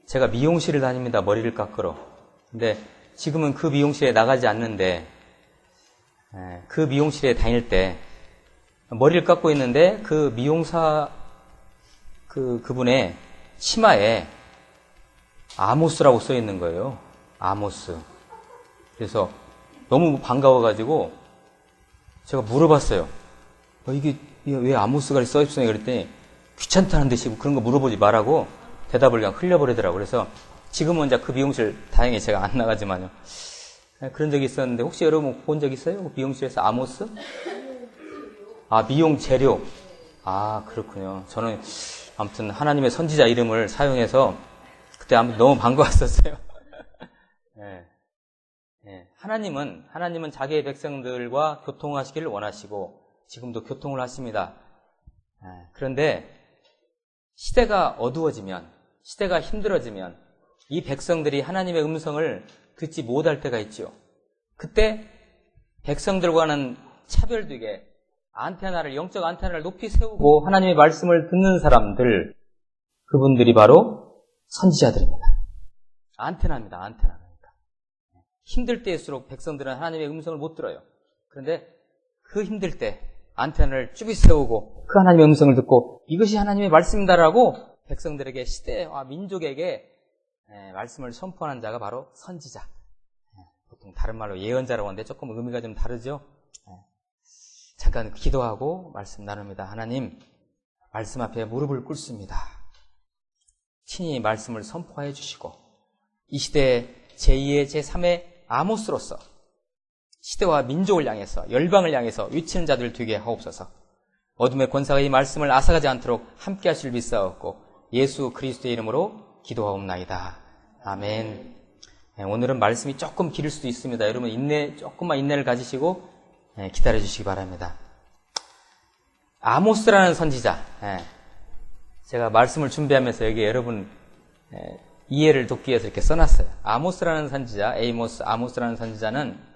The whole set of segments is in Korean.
제가 미용실을 다닙니다. 머리를 깎으러. 근데 지금은 그 미용실에 나가지 않는데, 그 미용실에 다닐 때 머리를 깎고 있는데 그 미용사 그분의 치마에 아모스라고 써 있는 거예요. 아모스. 그래서 너무 반가워가지고 제가 물어봤어요. 이게 왜 아모스가 써 있어요? 그랬더니 귀찮다는 듯이 그런 거 물어보지 말라고 대답을 그냥 흘려버리더라고요. 그래서 지금은 이제 그 미용실 다행히 제가 안 나가지만요. 그런 적이 있었는데 혹시 여러분 본 적 있어요? 미용실에서 아모스? 미용 재료. 그렇군요. 저는 아무튼 하나님의 선지자 이름을 사용해서 그때 아무튼 너무 반가웠었어요. 하나님은 자기의 백성들과 교통하시기를 원하시고 지금도 교통을 하십니다. 그런데 시대가 어두워지면, 시대가 힘들어지면 이 백성들이 하나님의 음성을 듣지 못할 때가 있죠. 그때 백성들과는 차별되게 영적 안테나를 높이 세우고 하나님의 말씀을 듣는 사람들, 그분들이 바로 선지자들입니다. 안테나입니다. 안테나. 힘들 때일수록 백성들은 하나님의 음성을 못 들어요. 그런데 그 힘들 때 안테나를 쭉 세우고 그 하나님의 음성을 듣고 이것이 하나님의 말씀이다라고 백성들에게, 시대와 민족에게 말씀을 선포하는 자가 바로 선지자. 보통 다른 말로 예언자라고 하는데 조금 의미가 좀 다르죠. 잠깐 기도하고 말씀 나눕니다. 하나님, 말씀 앞에 무릎을 꿇습니다. 친히 말씀을 선포해 주시고 이 시대에 제2의 제3의 아모스로서 시대와 민족을 향해서, 열방을 향해서 외치는 자들을 되게 하옵소서. 어둠의 권사가 이 말씀을 앗아가지 않도록 함께 하실 믿사옵고 예수 그리스도의 이름으로 기도하옵나이다. 아멘. 오늘은 말씀이 조금 길을 수도 있습니다. 여러분 조금만 인내를 가지시고 기다려 주시기 바랍니다. 아모스라는 선지자. 제가 말씀을 준비하면서 여기 여러분 이해를 돕기 위해서 이렇게 써놨어요. 아모스라는 선지자, 아모스라는 선지자는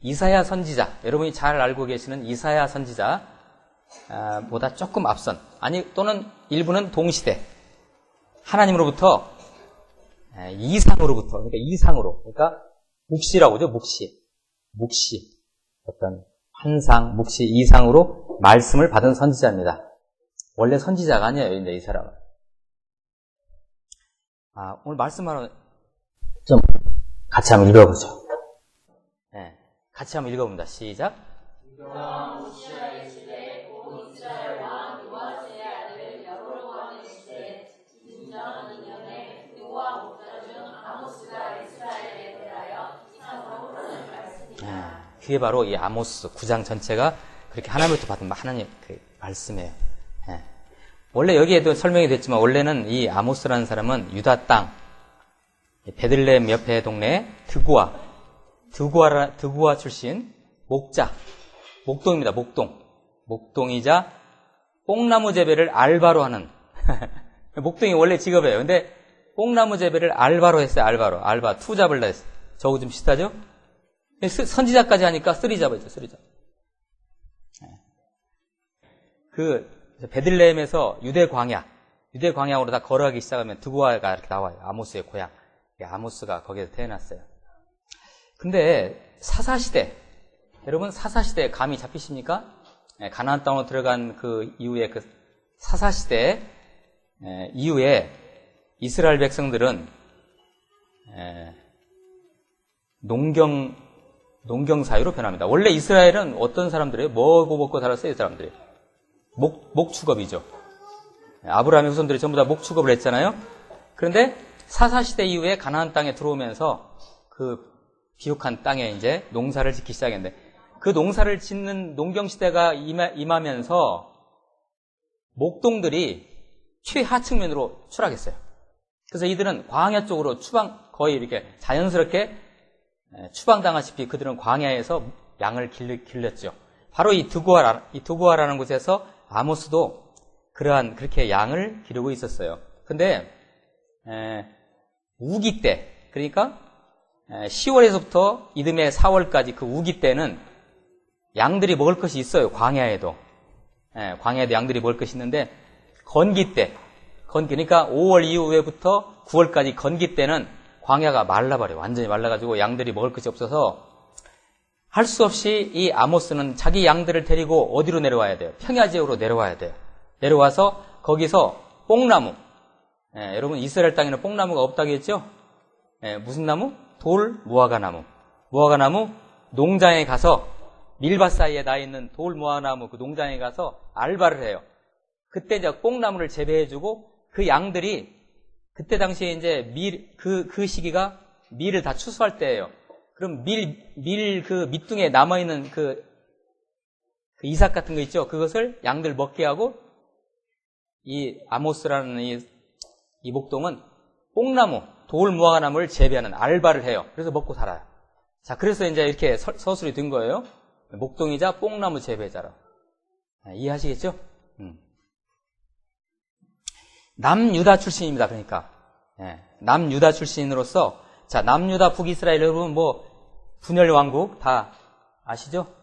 이사야 선지자, 여러분이 잘 알고 계시는 이사야 선지자 보다 조금 앞선, 또는 일부는 동시대, 하나님으로부터 그러니까 묵시라고 하죠. 묵시, 어떤 환상, 묵시, 이상으로 말씀을 받은 선지자입니다. 원래 선지자가 아니에요, 근데 이 사람은. 오늘 말씀하러 좀 같이 한번 읽어보죠. 같이 한번 읽어봅니다. 시작. 그게 바로 이 아모스 9장 전체가 그렇게 하나님부터 받은 하나님 그 말씀이에요. 원래 여기에도 설명이 됐지만 원래는 이 아모스라는 사람은 유다 땅 베들레헴 옆에 동네 드구아 출신 목동입니다. 목동이자 뽕나무 재배를 알바로 하는 목동이 원래 직업이에요. 근데 뽕나무 재배를 알바로 했어요. 알바 투 잡을라 했어요. 저거 좀 비슷하죠? 선지자까지 하니까 쓰리 잡이죠. 그 베들레헴에서 유대 광야으로 다 걸어가기 시작하면 드구아가 이렇게 나와요. 아모스의 고향. 아모스가 거기에서 태어났어요. 근데 여러분 사사시대 감이 잡히십니까? 가나안 땅으로 들어간 그 이후에 그 사사시대 이후에 이스라엘 백성들은 농경 사회로 변합니다. 원래 이스라엘은 어떤 사람들이에요? 먹고 살았어요, 이 사람들이. 목축업이죠. 아브라함의 후손들이 전부 다 목축업을 했잖아요. 그런데 사사시대 이후에 가나안 땅에 들어오면서 그 비옥한 땅에 이제 농사를 짓기 시작했는데 그 농사를 짓는 농경시대가 임하면서 목동들이 최하층면으로 추락했어요. 그래서 이들은 광야 쪽으로 거의 이렇게 자연스럽게 추방당하시피 그들은 광야에서 양을 길렀죠. 바로 이 드구아라는 곳에서 아모스도 그렇게 양을 기르고 있었어요. 근데 우기 때, 그러니까 10월에서부터 이듬해 4월까지 그 우기 때는 양들이 먹을 것이 있어요. 광야에도 양들이 먹을 것이 있는데 건기 때, 그러니까 5월 이후에부터 9월까지 건기 때는 광야가 말라버려요. 완전히 말라가지고 양들이 먹을 것이 없어서 할 수 없이 이 아모스는 자기 양들을 데리고 어디로 내려와야 돼요? 평야 지역으로 내려와야 돼요. 내려와서 거기서 뽕나무, 여러분 이스라엘 땅에는 뽕나무가 없다고 했죠? 무슨 나무? 돌 무화과나무. 무화과나무 농장에 가서 밀밭 사이에 나 있는 돌 무화과나무 그 농장에 가서 알바를 해요. 그때 이제 뽕나무를 재배해주고 그 양들이 그때 당시에 이제 그 시기가 밀을 다 추수할 때예요. 그럼 그 밑둥에 남아있는 그 이삭 같은 거 있죠? 그것을 양들 먹게 하고 이 아모스라는 이 목동은 뽕나무, 돌 무화과나무를 재배하는 알바를 해요. 그래서 먹고 살아요. 자, 그래서 이제 이렇게 서술이 된 거예요. 목동이자 뽕나무 재배자로. 이해하시겠죠? 남유다 출신입니다. 그러니까 남유다 출신으로서 자 남유다 북이스라엘 여러분 뭐 분열 왕국 다 아시죠?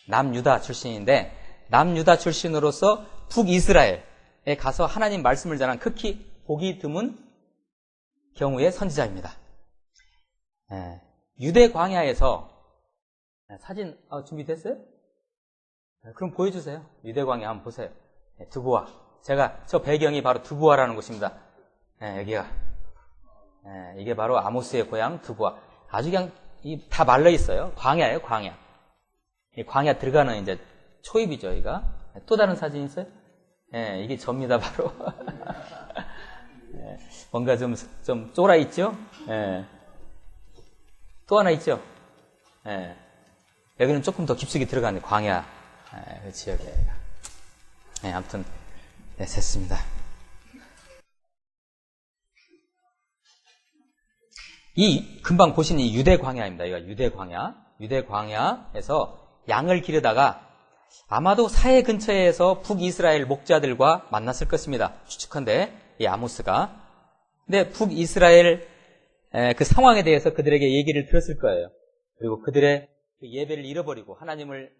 남유다 출신인데 남유다 출신으로서 북이스라엘에 가서 하나님 말씀을 전한 극히 보기 드문 경우의 선지자입니다. 유대 광야에서 사진 준비됐어요? 그럼 보여주세요. 유대 광야 한번 보세요. 두부와 제가 저 배경이 바로 두부아라는 곳입니다. 여기가 이게 바로 아모스의 고향 두부아. 아주 그냥 다 말라 있어요. 광야예요, 광야. 이 광야 들어가는 이제 초입이죠, 여기가. 또 다른 사진 있어요? 이게 접니다, 바로. 뭔가 좀 쫄아 있죠? 또 하나 있죠? 여기는 조금 더 깊숙이 들어가는 광야 그 지역이에요. 아무튼 됐습니다. 이 금방 보신 이 유대 광야입니다. 이거 유대 광야에서 양을 기르다가 아마도 사해 근처에서 북이스라엘 목자들과 만났을 것입니다. 추측한데 이 아모스가. 근데 북이스라엘 그 상황에 대해서 그들에게 얘기를 들었을 거예요. 그리고 그들의 그 예배를 잃어버리고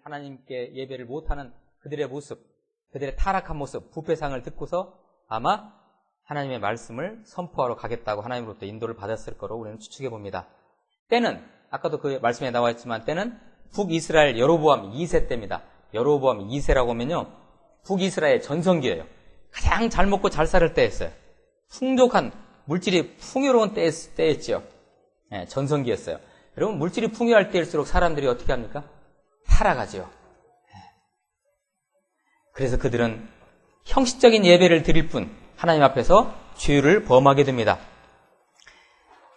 하나님께 예배를 못하는 그들의 모습, 그들의 타락한 모습, 부패상을 듣고서 아마 하나님의 말씀을 선포하러 가겠다고 하나님으로부터 인도를 받았을 거로 우리는 추측해 봅니다. 때는 아까도 그 말씀에 나와 있지만 때는 북이스라엘 여로보암 2세 때입니다. 여로보암 2세라고 하면요 북이스라엘 전성기예요. 가장 잘 먹고 잘 살 때였어요. 풍족한 물질이 풍요로운 때였죠. 전성기였어요. 여러분 물질이 풍요할 때일수록 사람들이 어떻게 합니까? 타락하죠. 그래서 그들은 형식적인 예배를 드릴 뿐 하나님 앞에서 죄를 범하게 됩니다.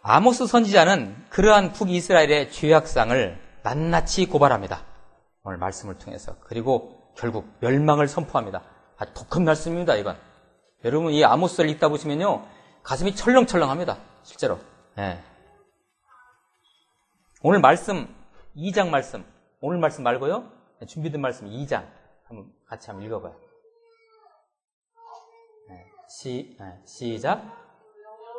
아모스 선지자는 그러한 북이스라엘의 죄악상을 낱낱이 고발합니다. 오늘 말씀을 통해서. 그리고 결국 멸망을 선포합니다. 아주 독한 말씀입니다, 이건. 여러분 이 아모스를 읽다 보시면요 가슴이 철렁철렁합니다. 실제로. 오늘 말씀 2장 말씀, 오늘 말씀 말고요 준비된 말씀 2장 같이 한번 읽어봐요. 시작.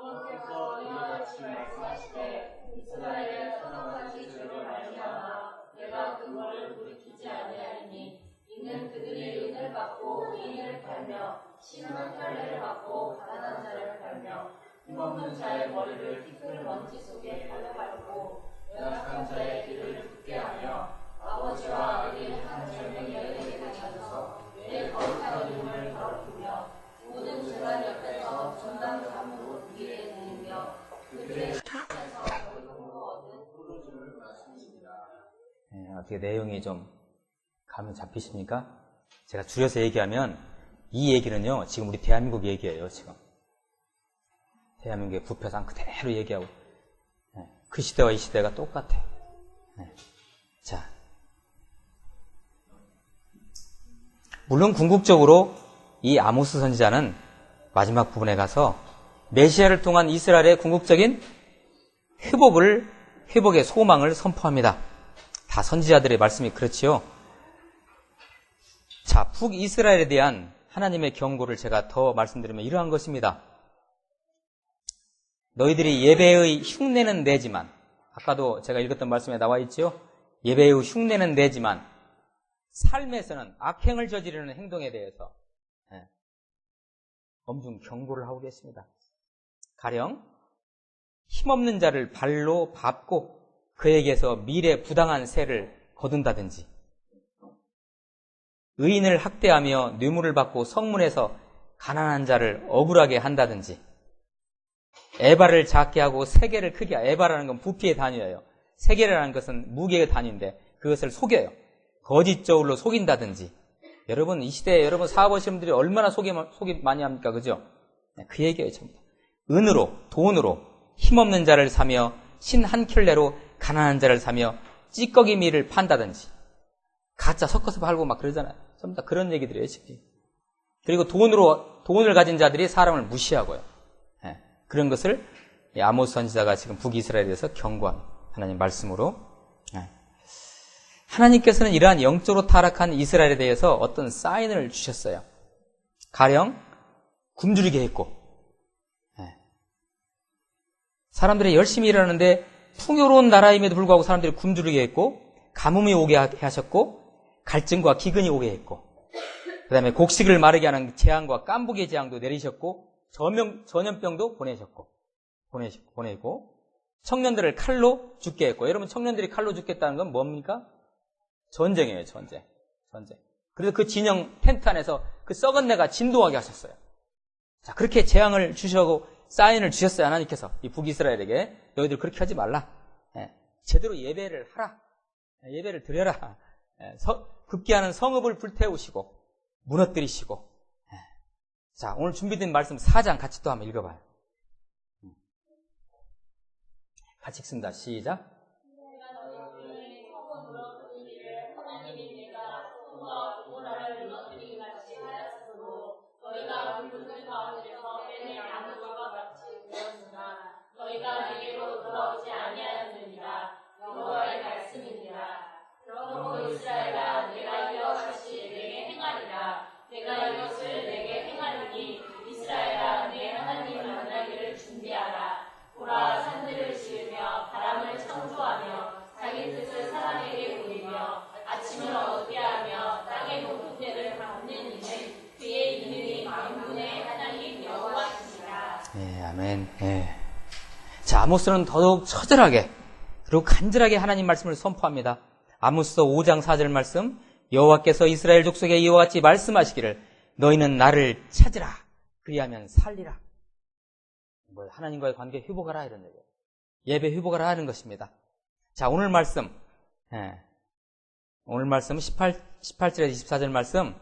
여호와께서 이같이 말씀하시되 이스라엘의 선악한 죄를 말미암아 내가 그물을 돌이키지 아니하리니 이는 그들이 은을 받고 의인을 팔며 신은 편례를 받고 가난한 자를 팔며 힘없는 자의 머리를 핏을 먼지 속에 가져가고 연약한 자의 귀를 듣게 하며 아버지와 아들이 한 젊은 여인에게 찾아서 내 거룩한 이름을 더럽히며 모든 재단 옆에서 전당 감으로 위에 누이며 그들의 손에서 벌금으로 얻은 포도주를 마십니다. 어떻게 내용이 좀 감이 잡히십니까? 제가 줄여서 얘기하면 이 얘기는요 지금 우리 대한민국 얘기예요. 지금 대한민국의 부패상 그대로 얘기하고 그 시대와 이 시대가 똑같아요. 자, 물론 궁극적으로 이 아모스 선지자는 마지막 부분에 가서 메시아를 통한 이스라엘의 궁극적인 회복의 소망을 선포합니다. 다 선지자들의 말씀이 그렇지요. 자, 북이스라엘에 대한 하나님의 경고를 제가 더 말씀드리면 이러한 것입니다. 너희들이 예배의 흉내는 내지만, 아까도 제가 읽었던 말씀에 나와 있죠. 예배의 흉내는 내지만 삶에서는 악행을 저지르는 행동에 대해서 엄중 경고를 하고 계십니다. 가령 힘없는 자를 발로 밟고 그에게서 미래 부당한 세를 거둔다든지, 의인을 학대하며 뇌물을 받고 성문에서 가난한 자를 억울하게 한다든지, 에바를 작게 하고 세계를 크게 하고, 에바라는 건 부피의 단위예요. 세계라는 것은 무게의 단위인데 그것을 속여요. 거짓저울로 속인다든지. 여러분, 이 시대에 여러분 사업하시는 분들이 얼마나 속이 많이 합니까? 그죠? 그 얘기예요, 전부. 은으로, 돈으로 힘없는 자를 사며 신 한 켤레로 가난한 자를 사며 찌꺼기 밀을 판다든지, 가짜 섞어서 팔고 막 그러잖아요. 전부 다 그런 얘기들이에요, 쉽게. 그리고 돈을 가진 자들이 사람을 무시하고요. 그런 것을 아모스 선지자가 지금 북이스라엘에 대해서 경고한 하나님 말씀으로, 하나님께서는 이러한 영적으로 타락한 이스라엘에 대해서 어떤 사인을 주셨어요. 가령 굶주리게 했고, 사람들이 열심히 일하는데 풍요로운 나라임에도 불구하고 사람들이 굶주리게 했고, 가뭄이 오게 하셨고, 갈증과 기근이 오게 했고, 그 다음에 곡식을 마르게 하는 재앙과 깐부기의 재앙도 내리셨고, 전염병도 보내고, 청년들을 칼로 죽게 했고. 여러분, 청년들이 칼로 죽겠다는 건 뭡니까? 전쟁이에요, 전쟁. 그래서 그 진영 텐트 안에서 그 썩은 내가 진동하게 하셨어요. 자, 그렇게 재앙을 주시고 사인을 주셨어요, 하나님께서. 이 북이스라엘에게. 너희들 그렇게 하지 말라. 제대로 예배를 하라. 예배를 드려라. 급기야는 성읍을 불태우시고 무너뜨리시고. 자, 오늘 준비된 말씀 4장 같이 또 한번 읽어봐요. 같이 읽습니다. 시작. 너희가 내게로 돌아오지 아니하였느니라. 여호와의 말씀이니라. 그러므로 이스라엘아, 내가 이와 같이 내게 행하리라. 내가 이것을 내게 행하리니 이스라엘아, 내 하나님 만나기를 준비하라. 보라, 산들을 지으며 바람을 창조하며 자기 뜻을 사람에게 보이며 아침을 얻게 하며 땅의 높은 데를 밟는 이는 그의 이름이 만군의 하나님 여호와시니라. 네, 아멘. 네. 자, 아모스는 더더욱 처절하게 그리고 간절하게 하나님 말씀을 선포합니다. 아모스 5장 4절 말씀, 여호와께서 이스라엘 족속에 이와 같이 말씀하시기를 너희는 나를 찾으라. 그리하면 살리라. 하나님과의 관계 회복하라, 이런 얘기예요. 예배 회복하라 하는 것입니다. 자, 오늘 말씀 18절에서 24절 말씀,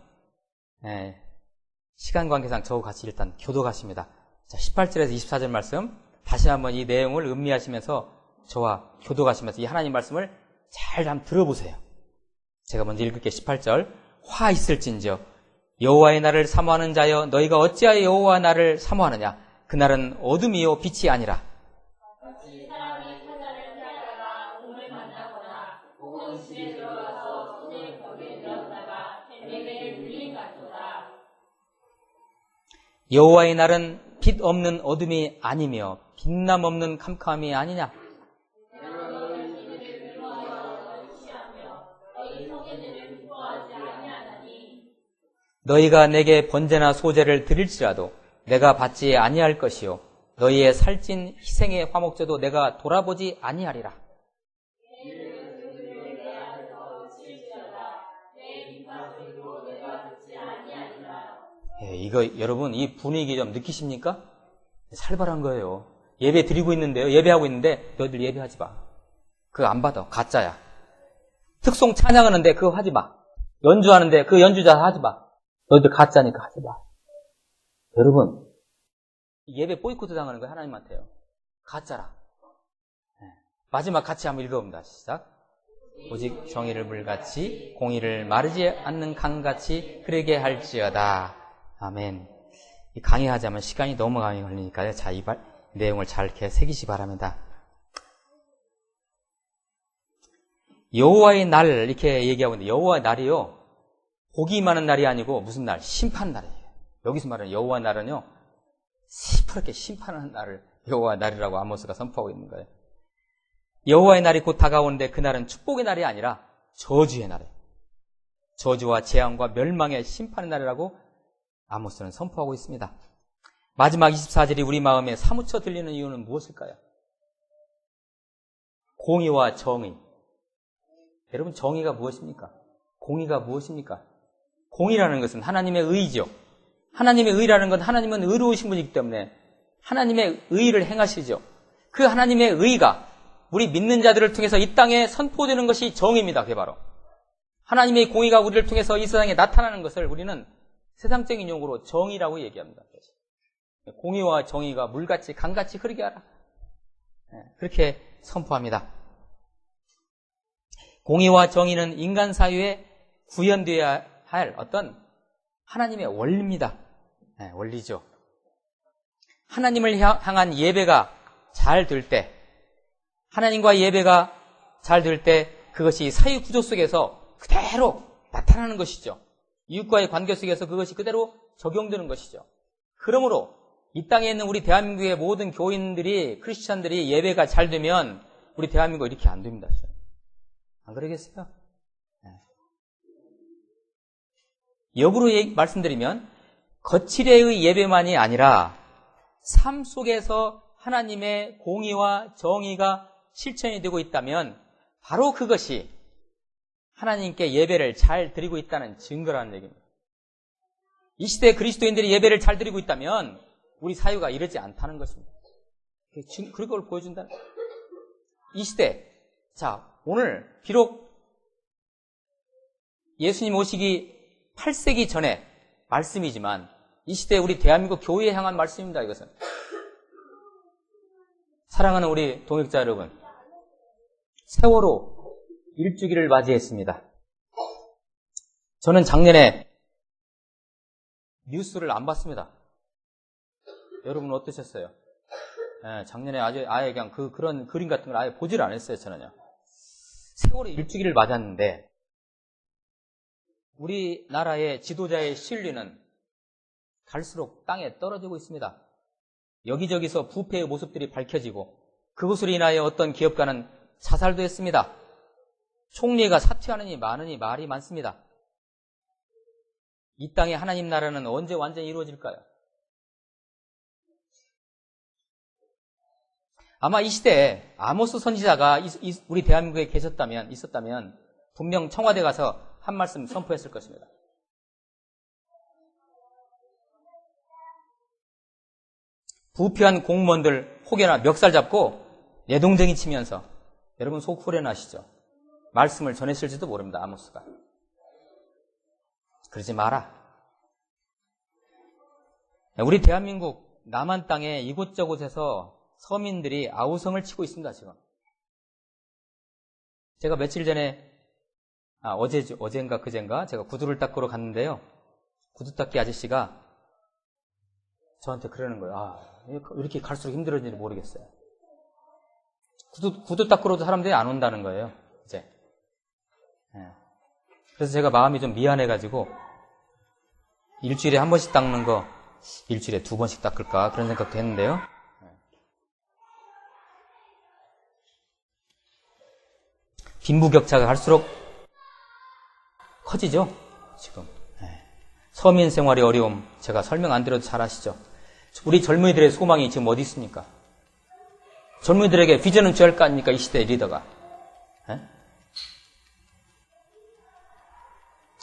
시간 관계상 저와 같이 일단 교도하십니다. 자, 18절에서 24절 말씀 다시 한번 이 내용을 음미하시면서 저와 교도하시면서 이 하나님 말씀을 잘 한번 들어보세요. 제가 먼저 읽을게요. 18절. 화 있을진저 여호와의 날을 사모하는 자여, 너희가 어찌하여 여호와 날을 사모하느냐? 그날은 어둠이요 빛이 아니라. 마치 사람이 사자를 피하다가 곰을 만나거나 혹은 집에 들어가서 손을 벽에 들었다가 뱀에게 물린 같도다. 여호와의 날은 빛 없는 어둠이 아니며 빛남 없는 캄캄함이 아니냐? 너희가 내게 번제나 소제를 드릴지라도 내가 받지 아니할 것이요 너희의 살찐 희생의 화목제도 내가 돌아보지 아니하리라. 이거 여러분 이 분위기 좀 느끼십니까? 살벌한 거예요. 예배 드리고 있는데요. 예배하고 있는데 너희들 예배하지 마. 그거 안 받아. 가짜야. 특송 찬양하는데 그거 하지 마. 연주하는데 그 연주자 하지 마. 너희들 가짜니까 하지 마. 여러분 예배 보이콧 당하는 거예요. 하나님한테요. 가짜라. 마지막 같이 한번 읽어봅니다. 시작. 오직 정의를 물같이 공의를 마르지 않는 강같이 흐르게 할지어다. 아멘. 강의하자면 시간이 너무 많이 걸리니까요. 자, 이 내용을 잘 이렇게 새기시 바랍니다. 여호와의 날 이렇게 얘기하고 있는데 여호와의 날이요. 복이 많은 날이 아니고 무슨 날? 심판 날이에요. 여기서 말하는 여호와의 날은요. 시퍼렇게 심판하는 날을 여호와의 날이라고 아모스가 선포하고 있는 거예요. 여호와의 날이 곧 다가오는데 그날은 축복의 날이 아니라 저주의 날이에요. 저주와 재앙과 멸망의 심판의 날이라고 아모스는 선포하고 있습니다. 마지막 24절이 우리 마음에 사무쳐 들리는 이유는 무엇일까요? 공의와 정의. 여러분, 정의가 무엇입니까? 공의가 무엇입니까? 공의라는 것은 하나님의 의죠. 하나님의 의라는 건 하나님은 의로우신 분이기 때문에 하나님의 의를 행하시죠. 그 하나님의 의가 우리 믿는 자들을 통해서 이 땅에 선포되는 것이 정의입니다. 그게 바로 하나님의 공의가 우리를 통해서 이 세상에 나타나는 것을 우리는 세상적인 용어로 정의라고 얘기합니다. 공의와 정의가 물같이 강같이 흐르게 하라. 그렇게 선포합니다. 공의와 정의는 인간 사회에 구현되어야 할 어떤 하나님의 원리입니다. 원리죠. 하나님을 향한 예배가 잘 될 때, 하나님과 예배가 잘 될 때 그것이 사회 구조 속에서 그대로 나타나는 것이죠. 이웃과의 관계 속에서 그것이 그대로 적용되는 것이죠. 그러므로 이 땅에 있는 우리 대한민국의 모든 교인들이, 크리스찬들이 예배가 잘 되면 우리 대한민국 이렇게 안 됩니다. 안 그러겠어요? 역으로 말씀드리면 거칠의 예배만이 아니라 삶 속에서 하나님의 공의와 정의가 실천이 되고 있다면 바로 그것이 하나님께 예배를 잘 드리고 있다는 증거라는 얘기입니다. 이 시대에 그리스도인들이 예배를 잘 드리고 있다면 우리 사유가 이러지 않다는 것입니다. 그걸 보여준다는 거예요. 이 시대, 자, 오늘 비록 예수님 오시기 8세기 전에 말씀이지만 이 시대에 우리 대한민국 교회에 향한 말씀입니다. 이것은. 사랑하는 우리 동역자 여러분, 세월호 일주기를 맞이했습니다. 저는 작년에 뉴스를 안 봤습니다. 여러분 어떠셨어요? 작년에 아예 그냥 그런 그림 같은 걸 아예 보지를 않았어요. 저는요. 세월호 일주기를 맞았는데 우리나라의 지도자의 신뢰는 갈수록 땅에 떨어지고 있습니다. 여기저기서 부패의 모습들이 밝혀지고 그것으로 인하여 어떤 기업가는 자살도 했습니다. 총리가 사퇴하느니 마느니 말이 많습니다. 이 땅에 하나님 나라는 언제 완전히 이루어질까요? 아마 이 시대에 아모스 선지자가 우리 대한민국에 있었다면 분명 청와대 가서 한 말씀 선포했을 것입니다. 부패한 공무원들 혹여나 멱살 잡고 내동댕이 치면서 여러분 속 후련하시죠? 말씀을 전했을지도 모릅니다. 아모스가. 그러지 마라. 우리 대한민국 남한 땅에 이곳저곳에서 서민들이 아우성을 치고 있습니다. 지금. 제가 며칠 전에 어젠가 그젠가 제가 구두를 닦으러 갔는데요. 구두 닦기 아저씨가 저한테 그러는 거예요. 왜 이렇게 갈수록 힘들어지는지 모르겠어요. 구두 닦으러도 사람들이 안 온다는 거예요. 이제. 그래서 제가 마음이 좀 미안해가지고 일주일에 한 번씩 닦는 거 일주일에 2번씩 닦을까 그런 생각도 했는데요. 빈부격차가 갈수록 커지죠. 지금. 서민 생활의 어려움 제가 설명 안 드려도 잘 아시죠. 우리 젊은이들의 소망이 지금 어디 있습니까? 젊은이들에게 비전은 줘야 할 거 아닙니까? 이 시대의 리더가.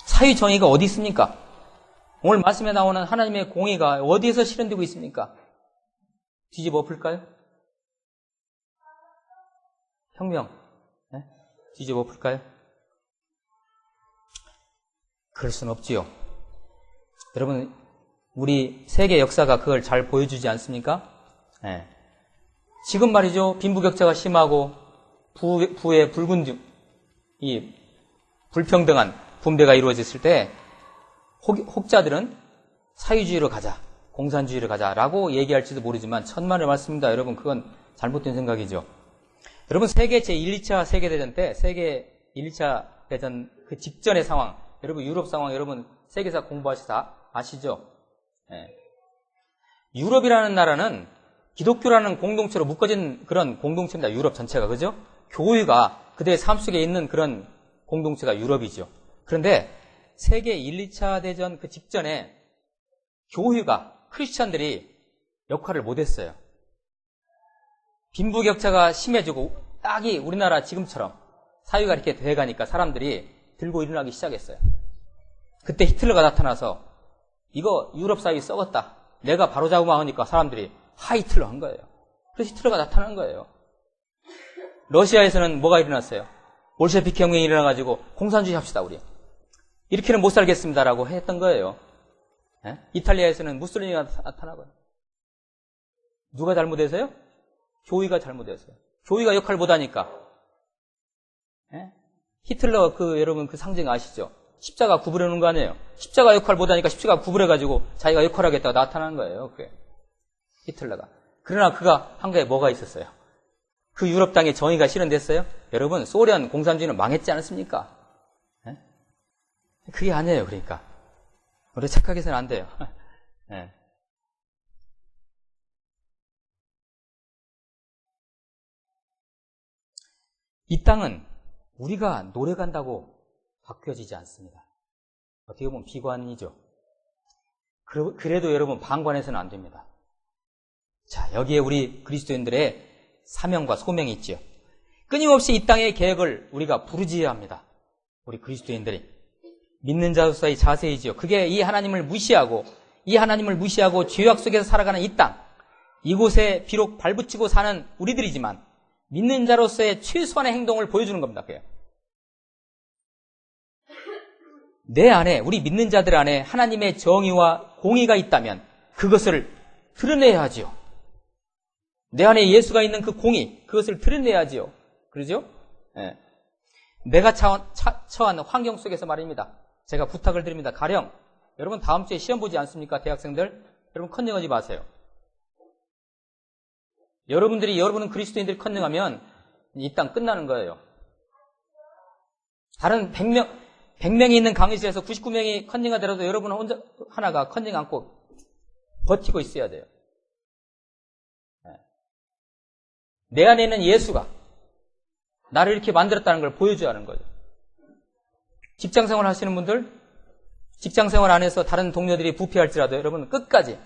사회 정의가 어디 있습니까? 오늘 말씀에 나오는 하나님의 공의가 어디에서 실현되고 있습니까? 뒤집어 엎을까요? 혁명. 뒤집어 엎을까요? 그럴 수는 없지요. 여러분, 우리 세계 역사가 그걸 잘 보여주지 않습니까? 지금 말이죠. 빈부격차가 심하고 부의 이 불평등한 분배가 이루어졌을 때 혹자들은 사회주의로 가자, 공산주의로 가자라고 얘기할지도 모르지만 천만의 말씀입니다. 여러분, 그건 잘못된 생각이죠. 여러분, 세계 제1, 2차 세계대전 때 세계 1, 2차 대전 그 직전의 상황, 여러분 유럽 상황 여러분 세계사 공부하시다 아시죠? 유럽이라는 나라는 기독교라는 공동체로 묶어진 그런 공동체입니다. 유럽 전체가. 그죠? 교회가 그들의 삶 속에 있는 그런 공동체가 유럽이죠. 그런데 세계 1, 2차 대전 그 직전에 교회가 크리스찬들이 역할을 못했어요. 빈부격차가 심해지고 딱이 우리나라 지금처럼 사회가 이렇게 돼가니까 사람들이 들고 일어나기 시작했어요. 그때 히틀러가 나타나서 이거 유럽 사회 썩었다. 내가 바로잡으면 하니까 사람들이 히틀러 한 거예요. 그래서 히틀러가 나타난 거예요. 러시아에서는 뭐가 일어났어요? 볼셰비키 혁명이 일어나가지고 공산주의 합시다 우리. 이렇게는 못 살겠습니다라고 했던 거예요. 예? 이탈리아에서는 무솔리니가 나타나고요. 누가 잘못해서요? 교회가 잘못해서요. 교회가 역할을 못하니까. 예? 히틀러 여러분 그 상징 아시죠? 십자가 구부려 놓은 거 아니에요? 십자가 역할을 못하니까 십자가 구부려가지고 자기가 역할을 하겠다고 나타난 거예요. 그게. 히틀러가. 그러나 그가 한 거에 뭐가 있었어요? 그 유럽 땅에 정의가 실현됐어요? 여러분, 소련 공산주의는 망했지 않았습니까? 예? 그게 아니에요, 그러니까. 우리 착각해서는 안 돼요. 예. 이 땅은 우리가 노래 간다고 바뀌어지지 않습니다. 어떻게 보면 비관이죠. 그래도 여러분 방관해서는 안 됩니다. 자, 여기에 우리 그리스도인들의 사명과 소명이 있지요. 끊임없이 이 땅의 계획을 우리가 부르짖어야 합니다. 우리 그리스도인들이 믿는 자로서의 자세이지요. 그게 이 하나님을 무시하고 죄악 속에서 살아가는 이 땅, 이곳에 비록 발붙이고 사는 우리들이지만 믿는 자로서의 최소한의 행동을 보여주는 겁니다. 그게. 내 안에, 우리 믿는 자들 안에 하나님의 정의와 공의가 있다면 그것을 드러내야 하지요. 내 안에 예수가 있는 그 공의, 그것을 드러내야지요. 그러죠? 예. 내가 처한 환경 속에서 말입니다. 제가 부탁을 드립니다. 가령, 여러분 다음 주에 시험 보지 않습니까? 대학생들? 여러분 컨닝하지 마세요. 여러분은 그리스도인들이 컨닝하면 이 땅 끝나는 거예요. 다른 100명이 있는 강의실에서 99명이 컨닝하더라도 여러분 하나가 컨닝 않고 버티고 있어야 돼요. 내 안에 있는 예수가 나를 이렇게 만들었다는 걸 보여줘야 하는 거죠. 직장생활 하시는 분들, 직장생활 안에서 다른 동료들이 부패할지라도 여러분은 끝까지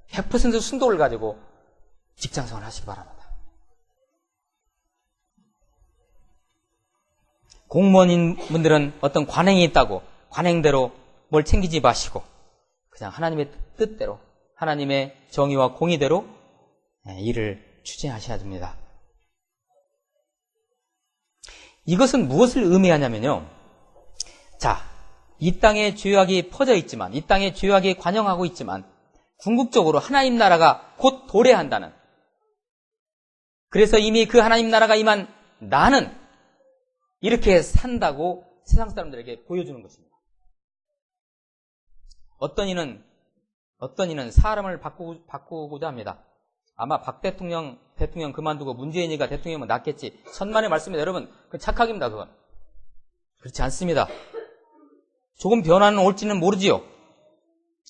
100% 순도를 가지고 직장생활 하시기 바랍니다. 공무원인 분들은 어떤 관행이 있다고 관행대로 뭘 챙기지 마시고 그냥 하나님의 뜻대로, 하나님의 정의와 공의대로 일을 추진하셔야 됩니다. 이것은 무엇을 의미하냐면요. 자, 이 땅에 죄악이 퍼져 있지만, 이 땅에 죄악이 관영하고 있지만 궁극적으로 하나님 나라가 곧 도래한다는, 그래서 이미 그 하나님 나라가 임한 나는 이렇게 산다고 세상 사람들에게 보여주는 것입니다. 어떤 이는 사람을 바꾸고자 합니다. 아마 박 대통령 그만두고 문재인이가 대통령이면 낫겠지. 천만의 말씀입니다. 여러분, 그건 착각입니다. 그건. 그렇지 않습니다. 조금 변화는 올지는 모르지요.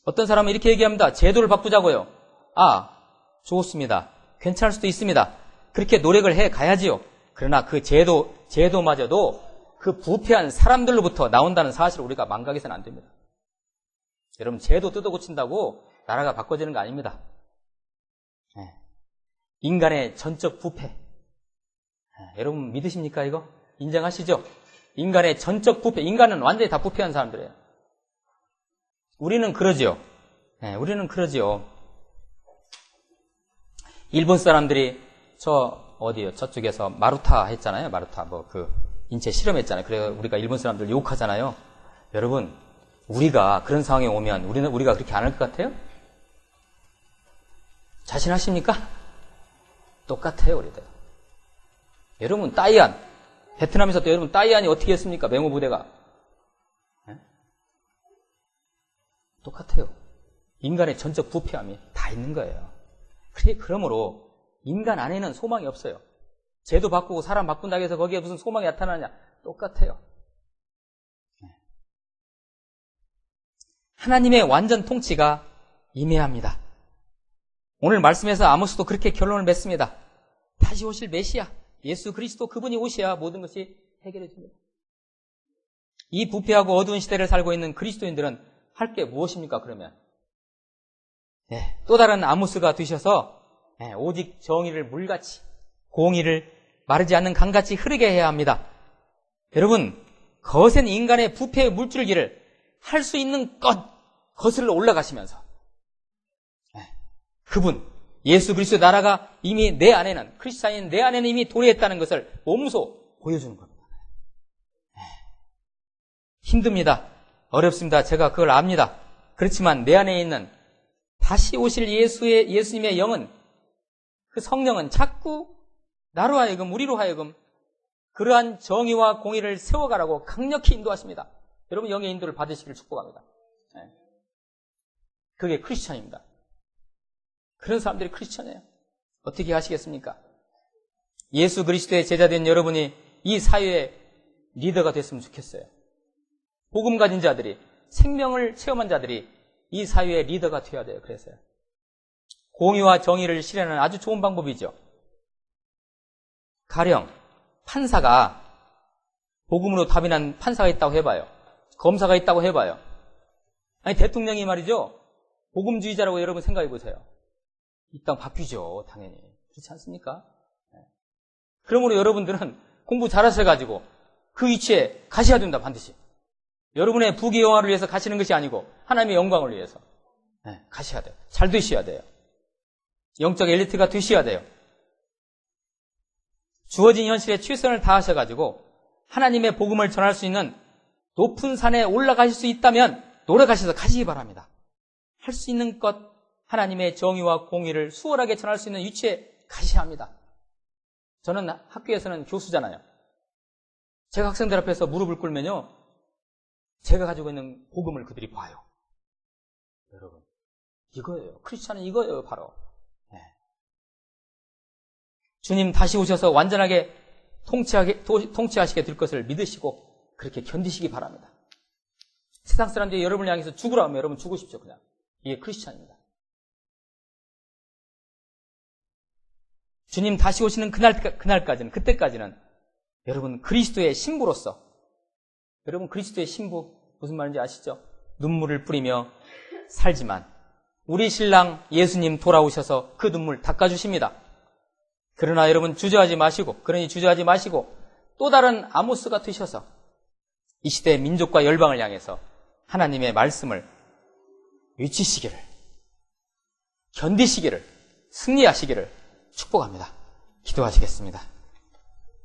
어떤 사람은 이렇게 얘기합니다. 제도를 바꾸자고요. 좋습니다. 괜찮을 수도 있습니다. 그렇게 노력을 해 가야지요. 그러나 그 제도마저도 그 부패한 사람들로부터 나온다는 사실을 우리가 망각해서는 안 됩니다. 여러분, 제도 뜯어고친다고 나라가 바꿔지는 거 아닙니다. 인간의 전적 부패. 여러분 믿으십니까 이거? 인정하시죠? 인간의 전적 부패. 인간은 완전히 다 부패한 사람들이에요. 우리는 그러지요. 우리는 그러지요. 일본 사람들이 저쪽에서 마루타 했잖아요. 마루타 인체 실험했잖아요. 그래서 우리가 일본 사람들 욕하잖아요. 여러분, 우리가 그런 상황에 오면 우리가 그렇게 안 할 것 같아요? 자신하십니까? 똑같아요, 우리들. 여러분, 따이안. 베트남에서 또 여러분, 따이안이 어떻게 했습니까? 맹호부대가. 똑같아요. 인간의 전적 부패함이 다 있는 거예요. 그러므로 인간 안에는 소망이 없어요. 제도 바꾸고 사람 바꾼다고 해서 거기에 무슨 소망이 나타나냐? 똑같아요. 하나님의 완전 통치가 임해야 합니다. 오늘 말씀에서 아모스도 그렇게 결론을 맺습니다. 다시 오실 메시아, 예수 그리스도 그분이 오셔야 모든 것이 해결해집니다. 이 부패하고 어두운 시대를 살고 있는 그리스도인들은 할 게 무엇입니까, 그러면? 또 다른 아모스가 되셔서 오직 정의를 물같이, 공의를 마르지 않는 강같이 흐르게 해야 합니다. 여러분, 거센 인간의 부패의 물줄기를 할 수 있는 것 거슬러 올라가시면서 그분 예수 그리스도의 나라가 이미 내 안에는, 크리스찬인 내 안에는 이미 도래했다는 것을 몸소 보여주는 겁니다. 힘듭니다. 어렵습니다. 제가 그걸 압니다. 그렇지만 내 안에 있는 다시 오실 예수님의 영은, 그 성령은 자꾸 나로 하여금, 우리로 하여금 그러한 정의와 공의를 세워가라고 강력히 인도하십니다. 여러분, 영의 인도를 받으시기를 축복합니다. 그게 크리스찬입니다. 그런 사람들이 크리스찬이에요. 어떻게 하시겠습니까? 예수 그리스도의 제자된 여러분이 이 사회의 리더가 됐으면 좋겠어요. 복음 가진 자들이, 생명을 체험한 자들이 이 사회의 리더가 되어야 돼요. 그래서요. 공의와 정의를 실현하는 아주 좋은 방법이죠. 가령 판사가, 복음으로 답이 난 판사가 있다고 해봐요. 검사가 있다고 해봐요. 아니, 대통령이 말이죠, 복음주의자라고 여러분 생각해 보세요. 이 땅 바뀌죠, 당연히. 그렇지 않습니까? 그러므로 여러분들은 공부 잘하셔가지고 그 위치에 가셔야 된다, 반드시. 여러분의 부귀영화를 위해서 가시는 것이 아니고 하나님의 영광을 위해서 가셔야 돼요. 잘 되셔야 돼요. 영적 엘리트가 되셔야 돼요. 주어진 현실에 최선을 다하셔가지고 하나님의 복음을 전할 수 있는 높은 산에 올라가실 수 있다면 노력하셔서 가시기 바랍니다. 할 수 있는 것, 하나님의 정의와 공의를 수월하게 전할 수 있는 위치에 가셔야 합니다. 저는 학교에서는 교수잖아요. 제가 학생들 앞에서 무릎을 꿇으면요, 제가 가지고 있는 복음을 그들이 봐요. 여러분, 이거예요. 크리스찬은 이거예요, 바로. 주님 다시 오셔서 완전하게 통치하시게 될 것을 믿으시고 그렇게 견디시기 바랍니다. 세상 사람들이 여러분을 향해서 죽으라 하면 여러분 죽으십시오, 그냥. 이게 크리스찬입니다. 주님 다시 오시는 그날까지는, 그때까지는 여러분 그리스도의 신부로서, 여러분 그리스도의 신부 무슨 말인지 아시죠? 눈물을 뿌리며 살지만 우리 신랑 예수님 돌아오셔서 그 눈물 닦아주십니다. 그러나 여러분 주저하지 마시고 또 다른 아모스가 되셔서 이 시대의 민족과 열방을 향해서 하나님의 말씀을 외치시기를, 견디시기를, 승리하시기를 축복합니다. 기도하시겠습니다.